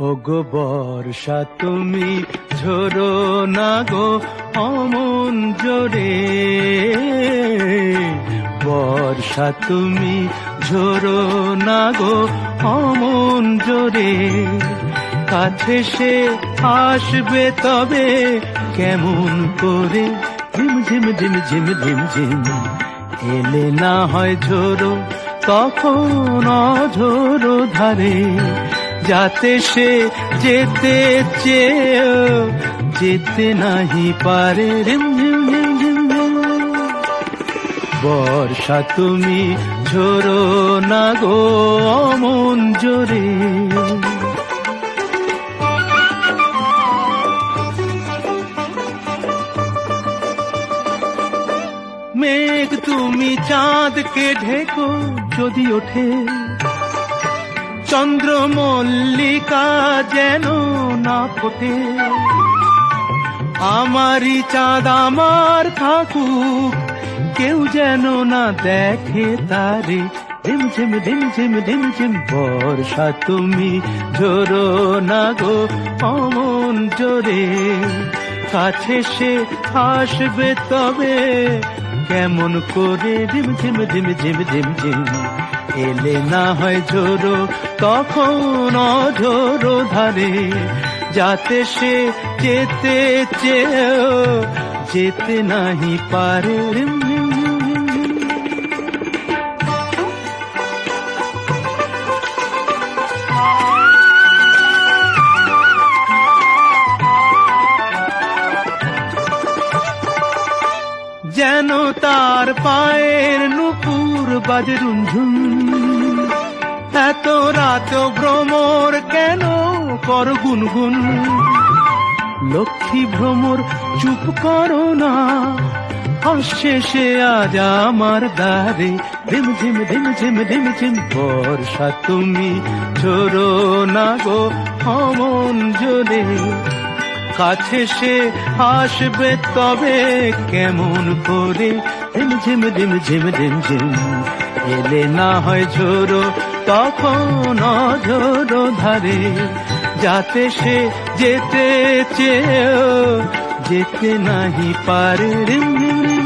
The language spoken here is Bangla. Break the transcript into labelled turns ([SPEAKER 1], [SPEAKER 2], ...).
[SPEAKER 1] ওগো বর্ষা তুমি ঝরো না গো অমন জোরে, বর্ষা তুমি ঝরো না গো অমন জোরে, কাছে সে আসবে তবে কেমন করে, ঝিম ঝিম ঝিম ঝিম ঝিম ঝিম, এলে না হয় ঝোরো তখন অঝোরো ধারে, যাতে সে যেতে চেয়েও যেতে নাহি পারে, রিম ঝিম ঝিম ঝিম ঝিম। বর্ষা তুমি ঝরো না গো অমন জোরে। মেঘ তুমি চাঁদকে ঢেকো যদি ওঠে, চন্দ্র মল্লিকা যেন না ফোটে, আমারই চাঁদ আমার থাকুক কেউ যেন না দেখে তারে, ঝিম ঝিম ঝিম ঝিম ঝিম ঝিম। বর্ষা তুমি ঝরো না গো অমন জোরে, কাছে সে আসবে তবে কেমন করে, ঝিম ঝিম ঝিম ঝিম ঝিম ঝিম, এলে না হয় ঝোরো তখন অঝোরো ধারে, যাতে সে যেতে চেয়েও যেতে নাহি পারে, রিম ঝিম ঝিম ঝিম ঝিম। যেন তার পায়ের নুপুর বাজে রুনঝুন, এত রাত ভ্রমর কেন কর গুনগুন, লক্ষ্মী ভ্রমর চুপ করো না, আসছে সে আজ আমার দ্বারে, ঝিম ঝিম ঝিম ঝিম ঝিম ঝিম। বর্ষা তুমি ঝরো না গো অমন জোরে, কাছে সে আসবে তবে কেমন করে, ঝিম ঝিম ঝিম ঝিম ঝিম ঝিম, এলে না হয় ঝোরো তখন অঝোরো ধারে, যাতে সে যেতে চেয়েও যেতে নাহি পারে, রিম ঝিম।